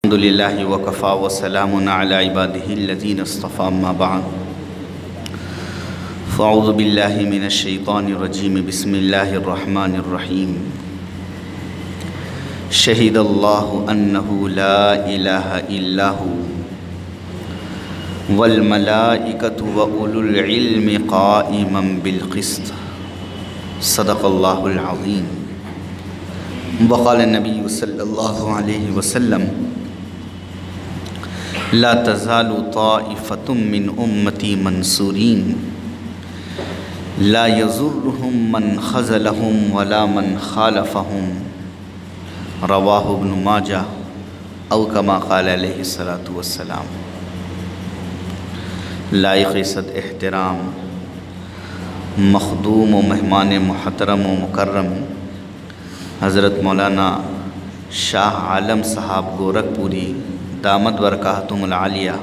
الحمد للہ وکفا وسلام علی عبادہ الذین اصطفى اما بعد فاعوذ باللہ من الشیطان الرجیم بسم اللہ الرحمن الرحیم شہد اللہ انہ لا الہ الا هو والملائکۃ واولو العلم قائما بالقسط صدق اللہ العظیم وقال النبی صلی اللہ علیہ وسلم لا تزال طائفة من امتی منصورین لا یضرهم من خذلهم ولا من خالفهم رواہ ابن ماجہ او کما قال علیہ الصلاۃ والسلام۔ لائق عزت احترام مخدوم و مہمان محترم و مکرم حضرت مولانا شاہ عالم صاحب گورکھپوری دامت برکاتہم العالیہ،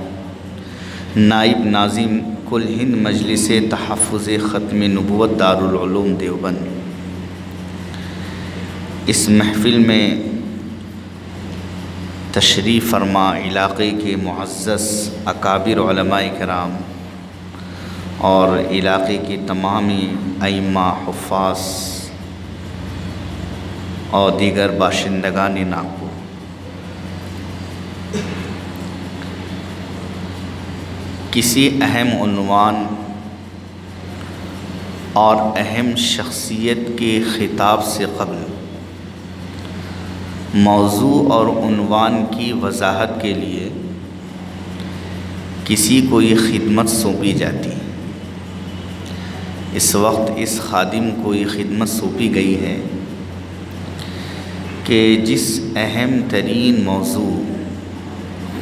نائب ناظم کل ہند مجلس تحفظ ختم نبوت دارالعلوم دیوبند، اس محفل میں تشریف فرما علاقے کے معزز اکابر علماء کرام اور علاقے کے تمام ائمہ حفاظ اور دیگر باشندگان ناگپور، کسی اہم عنوان اور اہم شخصیت کے خطاب سے قبل موضوع اور عنوان کی وضاحت کے لیے کسی کو یہ خدمت سونپی جاتی ہے۔ اس وقت اس خادم کو یہ خدمت سونپی گئی ہے کہ جس اہم ترین موضوع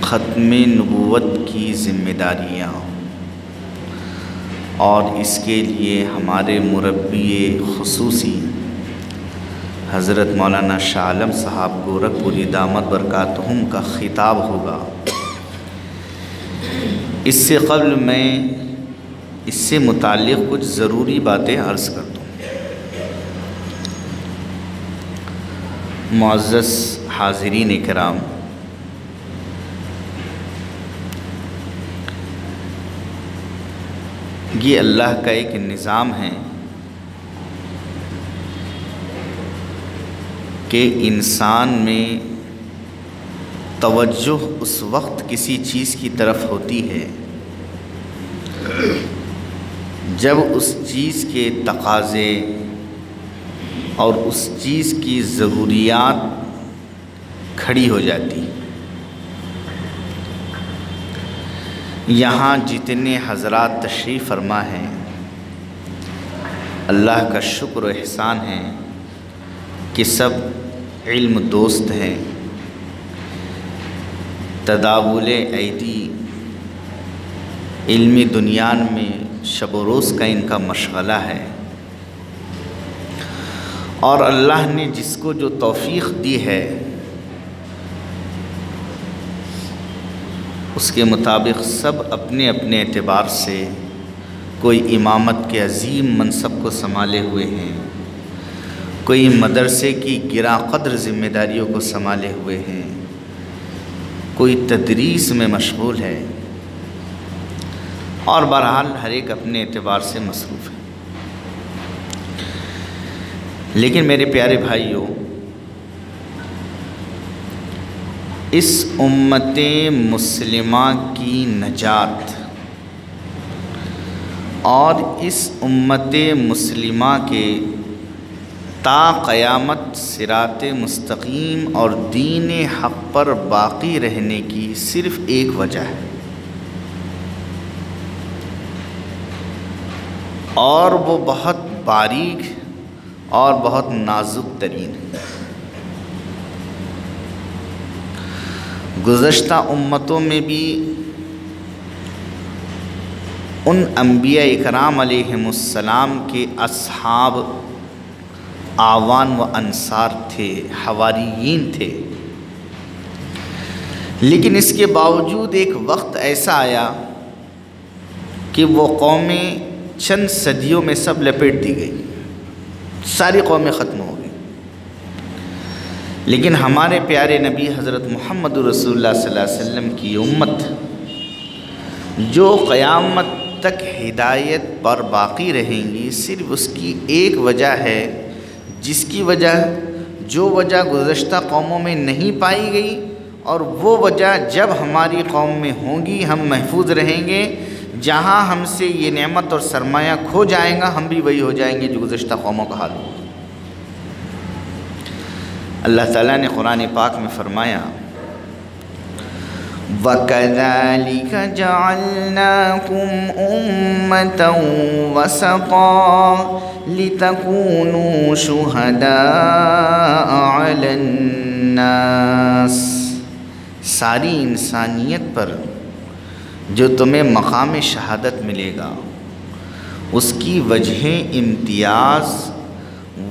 ختم نبوت کی ذمہ داریاں اور اس کے لیے ہمارے مربی خصوصی حضرت مولانا شاہ عالم صاحب گورکھپوری دامت برکاتہم کا خطاب ہوگا، اس سے قبل میں اس سے متعلق کچھ ضروری باتیں عرض کر دوں۔ معزز حاضرین کرام، یہ اللہ کا ایک نظام ہے کہ انسان میں توجہ اس وقت کسی چیز کی طرف ہوتی ہے جب اس چیز کے تقاضے اور اس چیز کی ضروریات کھڑی ہو جاتی۔ یہاں جتنے حضرات تشریف فرما ہیں، اللہ کا شکر و احسان ہے کہ سب علم دوست ہیں، تداول ایدی علمی دنیا میں شب و روز کا ان کا مشغلہ ہے، اور اللہ نے جس کو جو توفیق دی ہے اس کے مطابق سب اپنے اپنے اعتبار سے کوئی امامت کے عظیم منصب کو سنبھالے ہوئے ہیں، کوئی مدرسے کی گراں قدر ذمہ داریوں کو سنبھالے ہوئے ہیں، کوئی تدریس میں مشغول ہے، اور بہرحال ہر ایک اپنے اعتبار سے مصروف ہے۔ لیکن میرے پیارے بھائیوں، اس امت مسلمہ کی نجات اور اس امت مسلمہ کے تا قیامت صراط مستقیم اور دین حق پر باقی رہنے کی صرف ایک وجہ ہے، اور وہ بہت باریک اور بہت نازک ترین ہے۔ گزشتہ امتوں میں بھی ان انبیاء اکرام علیہم السلام کے اصحاب آوان و انصار تھے، حواریین تھے، لیکن اس کے باوجود ایک وقت ایسا آیا کہ وہ قومیں چند صدیوں میں سب لپیٹ دی گئی، ساری قومیں ختم ہو گئی، لیکن ہمارے پیارے نبی حضرت محمد رسول اللہ صلی اللہ علیہ وسلم کی امت جو قیامت تک ہدایت پر باقی رہیں گی، صرف اس کی ایک وجہ ہے، جس کی وجہ جو وجہ گزشتہ قوموں میں نہیں پائی گئی، اور وہ وجہ جب ہماری قوم میں ہوں گی ہم محفوظ رہیں گے۔ جہاں ہم سے یہ نعمت اور سرمایہ کھو جائیں گا ہم بھی وہی ہو جائیں گے جو گزشتہ قوموں کا حال ہو۔ اللہ تعالیٰ نے قرآن پاک میں فرمایا وَكَذَلِكَ جَعَلْنَاكُمْ أُمَّةً وَسَطًا لِتَكُونُوا شُهَدَاءَ عَلَى النَّاسِ، ساری انسانیت پر جو تمہیں مقام شہادت ملے گا اس کی وجہ امتیاز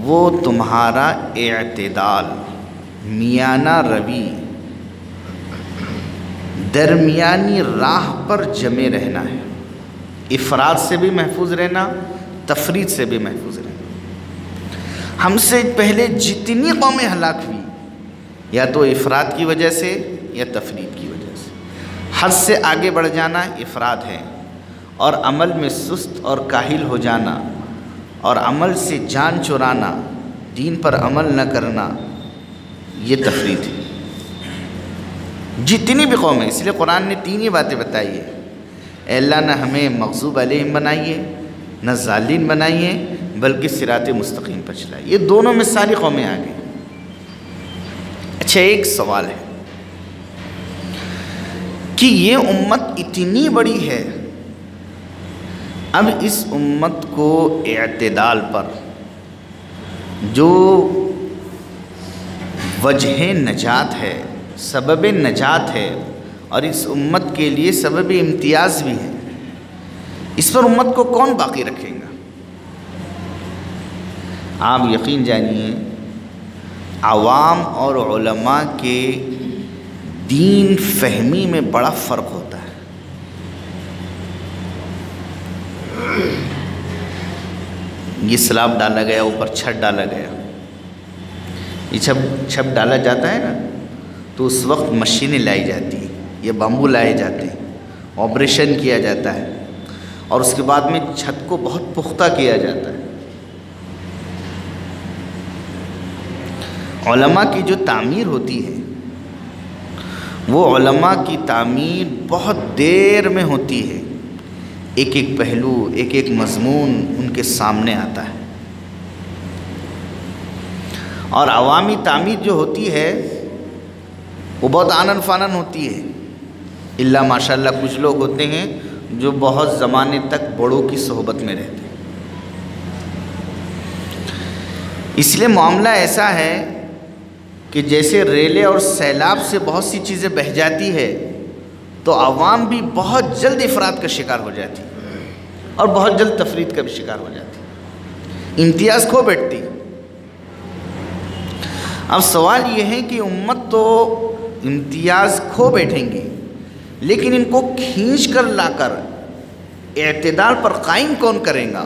وہ تمہارا اعتدال، میانہ روی، درمیانی راہ پر جمے رہنا ہے، افراد سے بھی محفوظ رہنا، تفرید سے بھی محفوظ رہنا۔ ہم سے پہلے جتنی قومیں ہلاک ہوئی یا تو افراد کی وجہ سے یا تفرید کی وجہ سے۔ حد سے آگے بڑھ جانا افراد ہے، اور عمل میں سست اور کاہل ہو جانا اور عمل سے جان چرانا، دین پر عمل نہ کرنا، یہ تفرید ہے۔ جتنی بھی قومیں، اس لیے قرآن نے تین ہی باتیں بتائی ہے، اے اللہ نہ ہمیں مغضوب علیہم بنائیے نہ ظالم بنائیے بلکہ صراط مستقیم پر چلائیے۔ یہ دونوں میں ساری قومیں آ گئی۔ اچھا، ایک سوال ہے کہ یہ امت اتنی بڑی ہے، اب اس امت کو اعتدال پر جو وجہ نجات ہے، سبب نجات ہے، اور اس امت کے لیے سبب امتیاز بھی ہے، اس پر امت کو کون باقی رکھے گا؟ آپ یقین جانیے عوام اور علماء کے دین فہمی میں بڑا فرق ہوتا ہے۔ یہ سلاب ڈالا گیا، اوپر چھت ڈالا گیا، یہ چھت ڈالا جاتا ہے نا تو اس وقت مشینیں لائی جاتی ہیں، یہ بامبو لائے جاتے ہیں، آپریشن کیا جاتا ہے، اور اس کے بعد میں چھت کو بہت پختہ کیا جاتا ہے۔ علماء کی جو تعمیر ہوتی ہے وہ علماء کی تعمیر بہت دیر میں ہوتی ہے، ایک ایک پہلو، ایک ایک مضمون ان کے سامنے آتا ہے، اور عوامی تعمیر جو ہوتی ہے وہ بہت آنن فانن ہوتی ہے، الا ماشاءاللہ کچھ لوگ ہوتے ہیں جو بہت زمانے تک بڑوں کی صحبت میں رہتے ہیں۔ اس لیے معاملہ ایسا ہے کہ جیسے ریلے اور سیلاب سے بہت سی چیزیں بہہ جاتی ہے تو عوام بھی بہت جلد افراد کا شکار ہو جاتی اور بہت جلد تفرید کا بھی شکار ہو جاتی، امتیاز کھو بیٹھتی۔ اب سوال یہ ہے کہ امت تو امتیاز کھو بیٹھیں گے، لیکن ان کو کھینچ کر لا کر اعتدال پر قائم کون کرے گا؟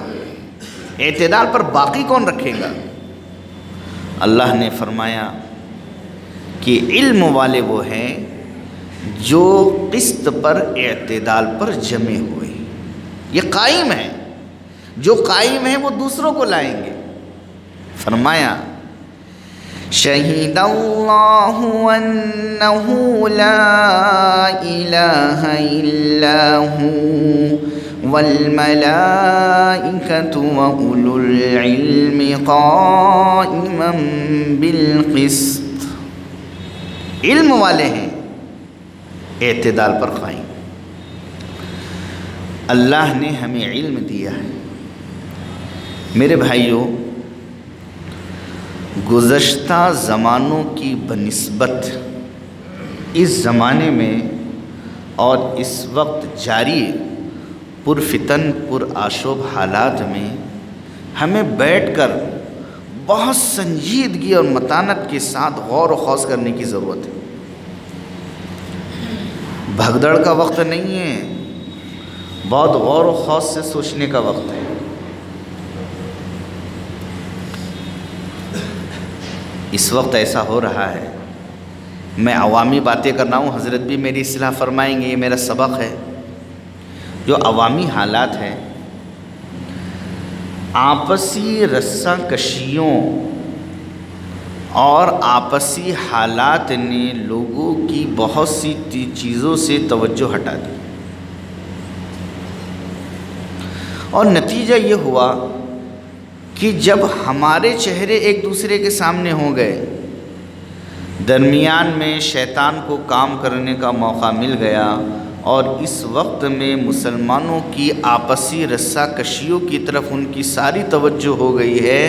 اعتدال پر باقی کون رکھے گا؟ اللہ نے فرمایا کہ علم والے وہ ہیں جو قسط پر اعتدال پر جمے ہوئے، یہ قائم ہے، جو قائم ہے وہ دوسروں کو لائیں گے۔ فرمایا شہید اللہ انہ لا الہ الا ہو والملائکۃ واولو العلم قائما بالقسط، علم والے ہیں اعتدال پر قائم۔ اللہ نے ہمیں علم دیا ہے۔ میرے بھائیوں، گزشتہ زمانوں کی بنسبت اس زمانے میں اور اس وقت جاری پرفتن پرآشوب حالات میں ہمیں بیٹھ کر بہت سنجیدگی اور متانت کے ساتھ غور و خوض کرنے کی ضرورت ہے۔ بھگدڑ کا وقت نہیں ہے، بہت غور و خوض سے سوچنے کا وقت ہے۔ اس وقت ایسا ہو رہا ہے، میں عوامی باتیں کر رہا ہوں، حضرت بھی میری اصلاح فرمائیں گے، یہ میرا سبق ہے. جو عوامی حالات ہیں، آپسی رسہ کشیوں اور آپسی حالات نے لوگوں کی بہت سی چیزوں سے توجہ ہٹا دی، اور نتیجہ یہ ہوا کہ جب ہمارے چہرے ایک دوسرے کے سامنے ہو گئے، درمیان میں شیطان کو کام کرنے کا موقع مل گیا، اور اس وقت میں مسلمانوں کی آپسی رسہ کشیوں کی طرف ان کی ساری توجہ ہو گئی ہے،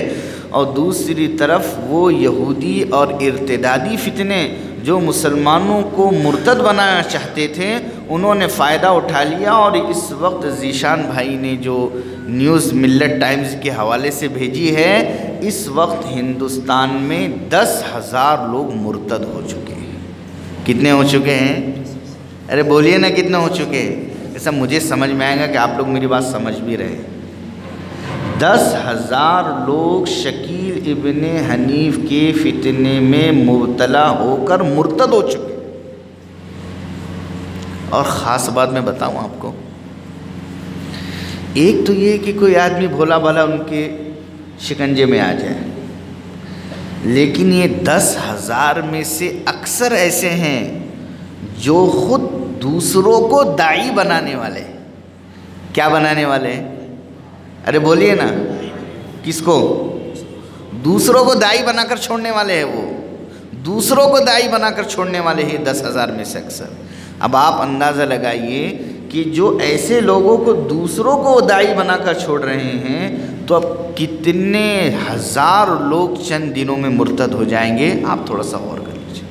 اور دوسری طرف وہ یہودی اور ارتدادی فتنے جو مسلمانوں کو مرتد بنانا چاہتے تھے، انہوں نے فائدہ اٹھا لیا. اور اس وقت ذیشان بھائی نے جو نیوز ملت ٹائمز کے حوالے سے بھیجی ہے، اس وقت ہندوستان میں 10,000 لوگ مرتد ہو چکے ہیں. کتنے ہو چکے ہیں؟ ارے بولیے نا، کتنے ہو چکے ہیں؟ ایسا مجھے سمجھ میں آئے گا کہ آپ لوگ میری بات سمجھ بھی رہے ہیں. 10,000 لوگ شکیل ابن حنیف کے فتنے میں مبتلا ہو کر مرتد ہو چکے. اور خاص بات میں بتاؤں آپ کو، ایک تو یہ کہ کوئی آدمی بھولا بھالا ان کے شکنجے میں آ جائے، لیکن یہ 10,000 میں سے اکثر ایسے ہیں جو خود دوسروں کو داعی بنانے والے. کیا بنانے والے؟ ارے بولیے نا، کس کو؟ دوسروں کو داعی بنا کر چھوڑنے والے ہیں. وہ دوسروں کو داعی بنا کر چھوڑنے والے ہیں 10,000 میں سے اکثر. اب آپ اندازہ لگائیے کہ جو ایسے لوگوں کو دوسروں کو داعی بنا کر چھوڑ رہے ہیں، تو اب کتنے ہزار لوگ چند دنوں میں مرتد ہو جائیں گے، آپ تھوڑا سا غور کر لیجیے.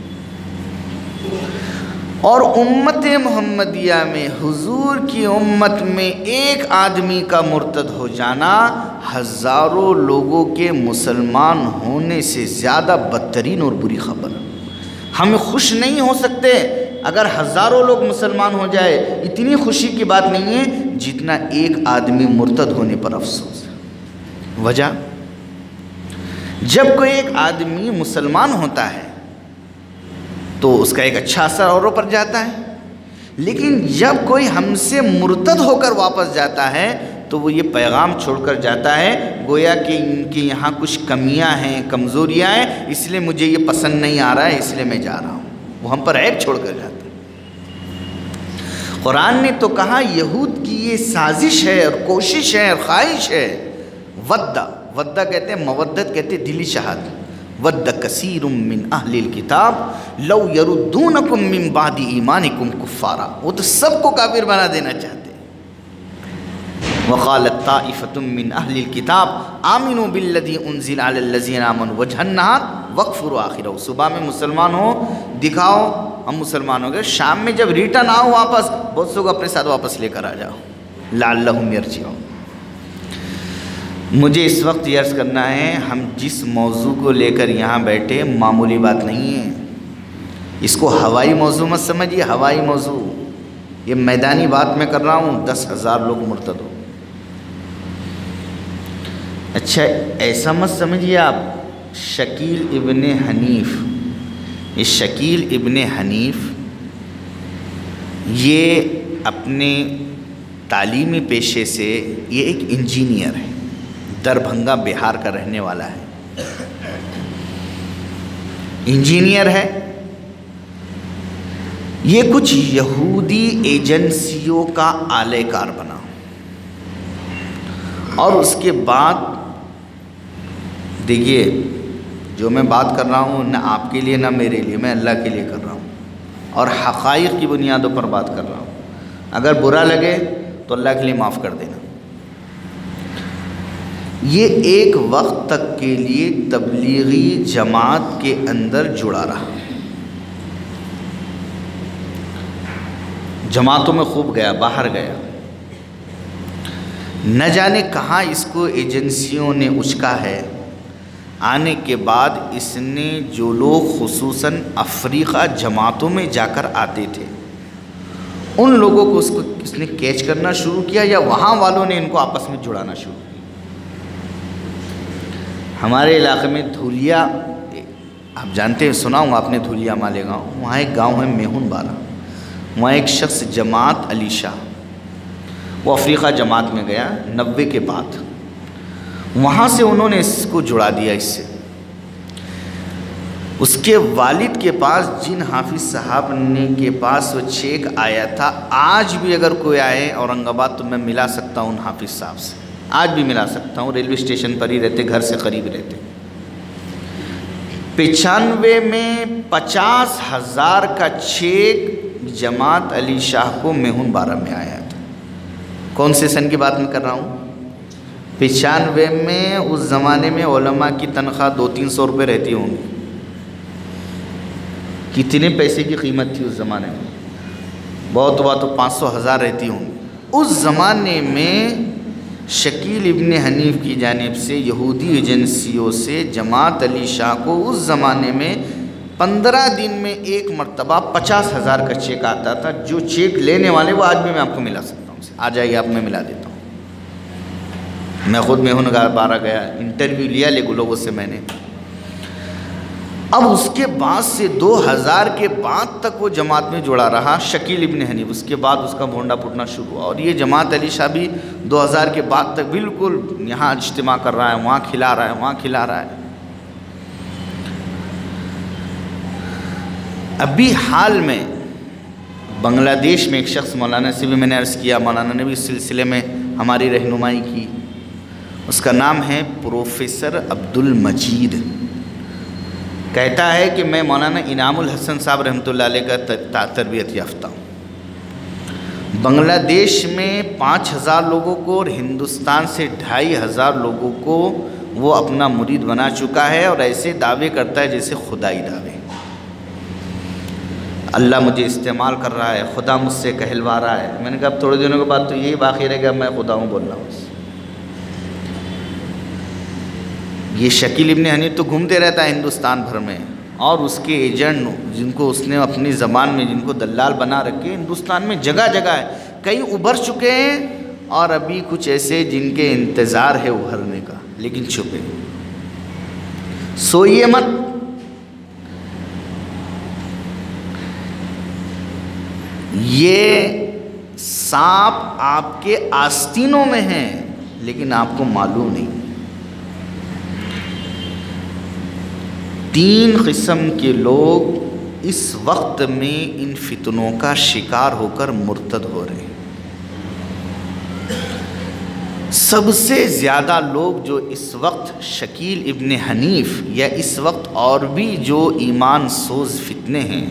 اور امت محمدیہ میں، حضور کی امت میں، ایک آدمی کا مرتد ہو جانا ہزاروں لوگوں کے مسلمان ہونے سے زیادہ بدترین اور بری خبر. ہم خوش نہیں ہو سکتے اگر ہزاروں لوگ مسلمان ہو جائے، اتنی خوشی کی بات نہیں ہے جتنا ایک آدمی مرتد ہونے پر افسوس. وجہ، جب کوئی ایک آدمی مسلمان ہوتا ہے تو اس کا ایک اچھا اثر اوروں پر جاتا ہے، لیکن جب کوئی ہم سے مرتد ہو کر واپس جاتا ہے تو وہ یہ پیغام چھوڑ کر جاتا ہے گویا کہ ان کے یہاں کچھ کمیاں ہیں، کمزوریاں ہیں، اس لیے مجھے یہ پسند نہیں آ رہا ہے، اس لیے میں جا رہا ہوں. وہ ہم پر عیب چھوڑ کر جاتا ہے. قرآن نے تو کہا یہود کی یہ سازش ہے اور کوشش ہے اور خواہش ہے. ودہ کہتے ہیں مودت، کہتے ہیں دلی شہادت. ود کثیر من اہل الکتاب لو یردونکم من بعد ایمانکم کفارا. وہ تو سب کو کافر بنا دینا چاہتے. وقالت طائفۃ من اہل الکتاب آمنوا بالذی انزل علی الذین آمنوا وجہ النہار واکفروا آخرہ. صبح میں مسلمان ہو، دکھاؤ ہم مسلمان ہو گئے، شام میں جب ریٹرن آؤ واپس، بہت سو کو اپنے ساتھ واپس لے کر آ جاؤ. لعلہم یرجعون. مجھے اس وقت یہ عرض کرنا ہے، ہم جس موضوع کو لے کر یہاں بیٹھے معمولی بات نہیں ہے. اس کو ہوائی موضوع مت سمجھیے. ہوائی موضوع یہ میدانی بات میں کر رہا ہوں. 10,000 لوگ مرتد ہو. اچھا ایسا مت سمجھیے آپ شکیل ابن حنیف. یہ شکیل ابن حنیف یہ اپنے تعلیمی پیشے سے یہ ایک انجینئر ہے، دربھنگا بہار کا رہنے والا ہے. انجینئر ہے. یہ کچھ یہودی ایجنسیوں کا اعلی کار بنا، اور اس کے بعد دیکھیے جو میں بات کر رہا ہوں نہ آپ کے لیے نہ میرے لیے، میں اللہ کے لیے کر رہا ہوں اور حقائق کی بنیادوں پر بات کر رہا ہوں. اگر برا لگے تو اللہ کے لیے معاف کر دینا. یہ ایک وقت تک کے لیے تبلیغی جماعت کے اندر جڑا رہا، جماعتوں میں خوب گیا، باہر گیا، نہ جانے کہاں اس کو ایجنسیوں نے اچکا ہے. آنے کے بعد اس نے جو لوگ خصوصاً افریقہ جماعتوں میں جا کر آتے تھے ان لوگوں کو اس نے کیچ کرنا شروع کیا، یا وہاں والوں نے ان کو آپس میں جڑانا شروع کیا. ہمارے علاقے میں دھولیا آپ جانتے ہیں، سنا ہوں آپ نے دھولیا مالیگاؤں، وہاں ایک گاؤں ہے میہون بارہ، وہاں ایک شخص جماعت علی شاہ، وہ افریقہ جماعت میں گیا 90 کے بعد، وہاں سے انہوں نے اس کو جڑا دیا اس سے۔ اس کے والد کے پاس جن حافظ صاحب نے کے پاس وہ چیک آیا تھا، آج بھی اگر کوئی آئے اورنگ آباد تو میں ملا سکتا ہوں ان حافظ صاحب سے، آج بھی ملا سکتا ہوں، ریلوے اسٹیشن پر ہی رہتے، گھر سے قریب رہتے۔ 95 میں 50,000 کا چیک جماعت علی شاہ کو میہون بارہ میں آیا تھا۔ کون سے سن کی بات میں کر رہا ہوں؟ 95 میں۔ اس زمانے میں علماء کی تنخواہ 200-300 روپے رہتی ہوں گی۔ کتنے پیسے کی قیمت تھی اس زمانے میں؟ بہت ہوا تو 500-1000 رہتی ہوں گی۔ اس زمانے میں شکیل ابن حنیف کی جانب سے یہودی ایجنسیوں سے جماعت علی شاہ کو اس زمانے میں 15 دن میں ایک مرتبہ 50,000 کا چیک آتا تھا۔ جو چیک لینے والے وہ آج بھی میں آپ کو ملا سکتا ہوں، آ جائیے آپ میں ملا دیتا ہوں۔ میں خود میہون بارہ گیا، انٹرویو لیا لوگوں سے میں نے۔ اب اس کے بعد سے 2000 کے بعد تک وہ جماعت میں جڑا رہا شکیل ابن حنیف، اس کے بعد اس کا بھونڈا پھوٹنا شروع ہوا، اور یہ جماعت علی شاہ بھی 2000 کے بعد تک بالکل یہاں اجتماع کر رہا ہے، وہاں کھلا رہا ہے، وہاں کھلا رہا ہے۔ ابھی حال میں بنگلہ دیش میں ایک شخص، مولانا سے بھی میں نے عرض کیا، مولانا نے بھی اس سلسلے میں ہماری رہنمائی کی، اس کا نام ہے پروفیسر عبد المجید۔ کہتا ہے کہ میں مولانا انعام الحسن صاحب رحمۃ اللہ علیہ کا تربیت یافتہ ہوں۔ بنگلہ دیش میں 5000 لوگوں کو اور ہندوستان سے 2500 لوگوں کو وہ اپنا مرید بنا چکا ہے، اور ایسے دعوے کرتا ہے جیسے خدائی دعوے۔ اللہ مجھے استعمال کر رہا ہے، خدا مجھ سے کہلوا رہا ہے۔ میں نے کہا اب تھوڑے دنوں کے بعد تو یہی باقی رہ گیا، میں خدا ہوں بول رہا ہوں۔ یہ شکیل ابن حنیف تو گھومتے رہتا ہے ہندوستان بھر میں، اور اس کے ایجنٹ جن کو اس نے اپنی زبان میں جن کو دلال بنا رکھے ہندوستان میں جگہ جگہ ہے، کئی ابھر چکے ہیں اور ابھی کچھ ایسے جن کے انتظار ہے ابھرنے کا، لیکن چھپے۔ سوئیے مت، یہ سانپ آپ کے آستینوں میں ہیں لیکن آپ کو معلوم نہیں۔ 3 قسم کے لوگ اس وقت میں ان فتنوں کا شکار ہو کر مرتد ہو رہے ہیں۔ سب سے زیادہ لوگ جو اس وقت شکیل ابن حنیف یا اس وقت اور بھی جو ایمان سوز فتنے ہیں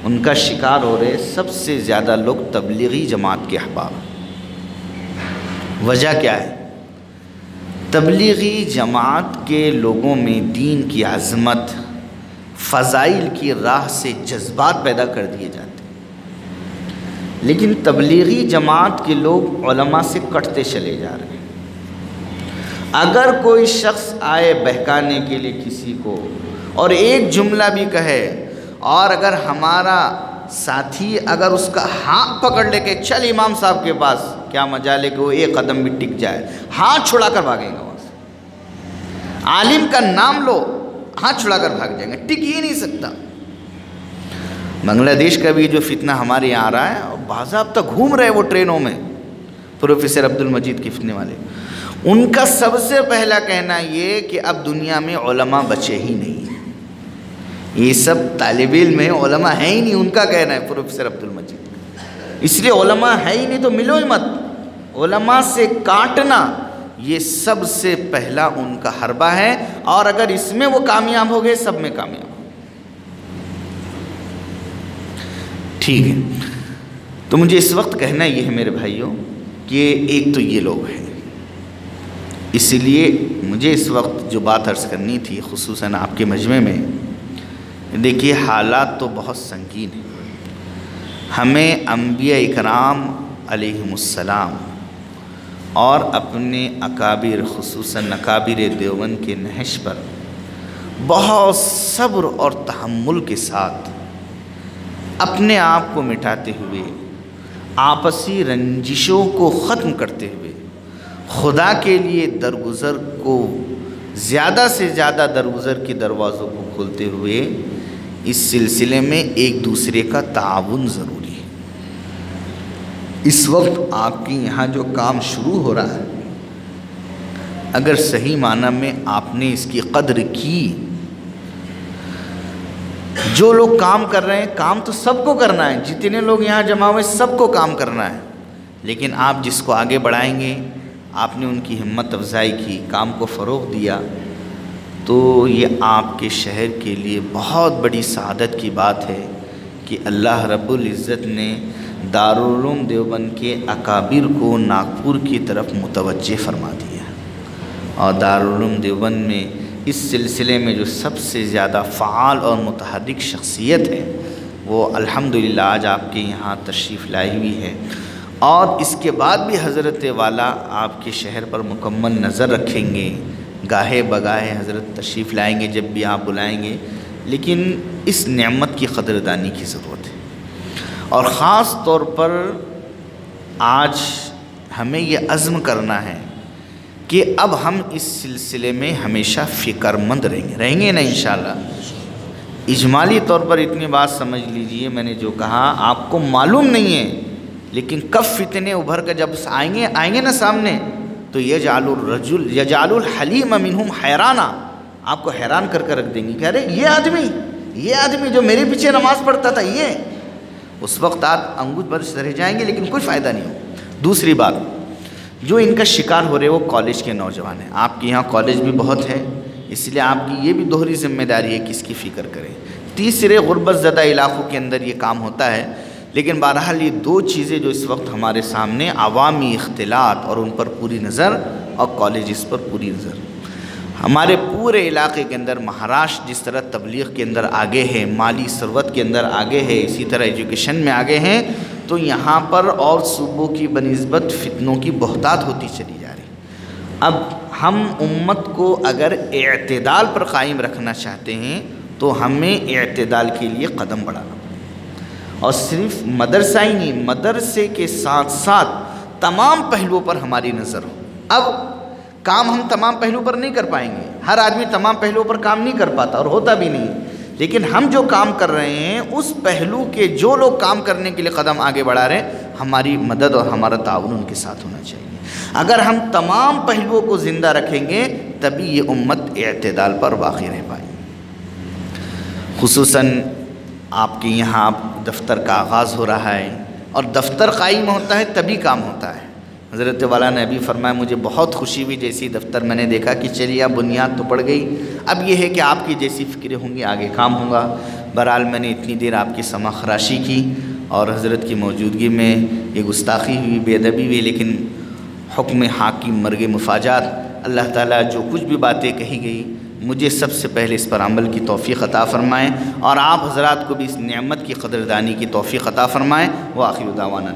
ان کا شکار ہو رہے، سب سے زیادہ لوگ تبلیغی جماعت کے احباب۔ وجہ کیا ہے؟ تبلیغی جماعت کے لوگوں میں دین کی عظمت، فضائل کی راہ سے جذبات پیدا کر دیے جاتے ہیں، لیکن تبلیغی جماعت کے لوگ علماء سے کٹتے چلے جا رہے ہیں۔ اگر کوئی شخص آئے بہکانے کے لیے کسی کو اور ایک جملہ بھی کہے، اور اگر ہمارا ساتھی اگر اس کا ہاتھ پکڑ لے کے چل امام صاحب کے پاس، کیا مجال ہے کہ وہ ایک قدم بھی ٹک جائے، ہاتھ چھڑا کر بھاگیں گے وہاں سے۔ عالم کا نام لو، ہاتھ چھڑا کر بھاگ جائیں گے، ٹک ہی نہیں سکتا۔ بنگلہ دیش کا بھی جو فتنہ ہمارے یہاں آ رہا ہے، باضابطہ گھوم رہے وہ ٹرینوں میں، پروفیسر عبد المجید کے فتنے والے، ان کا سب سے پہلا کہنا یہ کہ اب دنیا میں علماء بچے ہی نہیں، یہ سب طالب علم ہیں، علماء ہیں ہی نہیں، ان کا کہنا ہے پروفیسر عبد المجید۔ اس لیے علماء ہے ہی نہیں تو ملو ہی مت، علماء سے کاٹنا یہ سب سے پہلا ان کا حربہ ہے، اور اگر اس میں وہ کامیاب ہو گئے سب میں کامیاب ہو۔ ٹھیک ہے، تو مجھے اس وقت کہنا یہ ہے میرے بھائیوں کہ ایک تو یہ لوگ ہیں، اس لیے مجھے اس وقت جو بات عرض کرنی تھی خصوصاً آپ کے مجمع میں، دیکھیے حالات تو بہت سنگین ہیں۔ ہمیں انبیاء اکرام علیہم السلام اور اپنے اکابر خصوصاً اکابر دیوبند کے نہج پر بہت صبر اور تحمل کے ساتھ اپنے آپ کو مٹاتے ہوئے، آپسی رنجشوں کو ختم کرتے ہوئے، خدا کے لیے درگزر کو زیادہ سے زیادہ درگزر کے دروازوں کو کھولتے ہوئے اس سلسلے میں ایک دوسرے کا تعاون ضروری ہے۔ اس وقت آپ کے یہاں جو کام شروع ہو رہا ہے، اگر صحیح معنی میں آپ نے اس کی قدر کی، جو لوگ کام کر رہے ہیں، کام تو سب کو کرنا ہے، جتنے لوگ یہاں جمع ہوئے سب کو کام کرنا ہے، لیکن آپ جس کو آگے بڑھائیں گے، آپ نے ان کی ہمت افزائی کی، کام کو فروغ دیا، تو یہ آپ کے شہر کے لیے بہت بڑی سعادت کی بات ہے کہ اللہ رب العزت نے دارالعلوم دیوبند کے اکابر کو ناگپور کی طرف متوجہ فرما دیا، اور دارالعلوم دیوبند میں اس سلسلے میں جو سب سے زیادہ فعال اور متحرک شخصیت ہے وہ الحمدللہ آج آپ کے یہاں تشریف لائی ہوئی ہے، اور اس کے بعد بھی حضرت والا آپ کے شہر پر مکمل نظر رکھیں گے، گاہے بگاہے حضرت تشریف لائیں گے جب بھی آپ بلائیں گے، لیکن اس نعمت کی قدردانی کی ضرورت ہے، اور خاص طور پر آج ہمیں یہ عزم کرنا ہے کہ اب ہم اس سلسلے میں ہمیشہ فکر مند رہیں گے نا انشاءاللہ۔ اجمالی طور پر اتنی بات سمجھ لیجئے، میں نے جو کہا آپ کو معلوم نہیں ہے، لیکن کب فتنے ابھر کر جب آئیں گے نا سامنے، تو یجعل الحلیم منہم حیرانا، آپ کو حیران کر کے رکھ دیں گی کہ ارے یہ آدمی جو میرے پیچھے نماز پڑھتا تھا، یہ اس وقت آپ انگوٹھ پر رہ جائیں گے، لیکن کوئی فائدہ نہیں ہو۔ دوسری بات، جو ان کا شکار ہو رہے وہ کالج کے نوجوان ہیں، آپ کے یہاں کالج بھی بہت ہے، اس لیے آپ کی یہ بھی دوہری ذمہ داری ہے کہ اس کی فکر کریں۔ تیسرے، غربت زدہ علاقوں کے اندر یہ کام ہوتا ہے، لیکن بہرحال یہ دو چیزیں جو اس وقت ہمارے سامنے، عوامی اختلاط اور ان پر پوری نظر، اور کالجز پر پوری نظر۔ ہمارے پورے علاقے کے اندر مہاراشٹر جس طرح تبلیغ کے اندر آگے ہے، مالی ثروت کے اندر آگے ہے، اسی طرح ایجوکیشن میں آگے ہیں، تو یہاں پر اور صوبوں کی بنسبت فتنوں کی بہتات ہوتی چلی جا رہی۔ اب ہم امت کو اگر اعتدال پر قائم رکھنا چاہتے ہیں تو ہمیں اعتدال کے لیے قدم بڑھانا پڑے، اور صرف مدرسہ ہی نہیں، مدرسے کے ساتھ ساتھ تمام پہلوؤں پر ہماری نظر ہو۔ اب کام ہم تمام پہلوؤں پر نہیں کر پائیں گے، ہر آدمی تمام پہلوؤں پر کام نہیں کر پاتا اور ہوتا بھی نہیں، لیکن ہم جو کام کر رہے ہیں اس پہلو کے جو لوگ کام کرنے کے لیے قدم آگے بڑھا رہے ہیں، ہماری مدد اور ہمارا تعاون ان کے ساتھ ہونا چاہیے۔ اگر ہم تمام پہلوؤں کو زندہ رکھیں گے تبھی یہ امت اعتدال پر باقی رہ پائے گی۔ خصوصاً آپ کے یہاں دفتر کا آغاز ہو رہا ہے، اور دفتر قائم ہوتا ہے تبھی کام ہوتا ہے۔ حضرت والا نے ابھی فرمایا، مجھے بہت خوشی ہوئی جیسی دفتر میں نے دیکھا کہ چلیے اب بنیاد تو پڑ گئی، اب یہ ہے کہ آپ کی جیسی فکریں ہوں گی آگے کام ہوگا۔ بہرحال میں نے اتنی دیر آپ کی سما خراشی کی اور حضرت کی موجودگی میں یہ گستاخی ہوئی، بے ادبی ہوئی، لیکن حکم حاکم مرگ مفاجات، اللہ تعالیٰ جو کچھ بھی باتیں کہی گئی مجھے سب سے پہلے اس پر عمل کی توفیق عطا فرمائیں، اور آپ حضرات کو بھی اس نعمت کی قدردانی کی توفیق عطا فرمائیں۔ وآخر دعوانا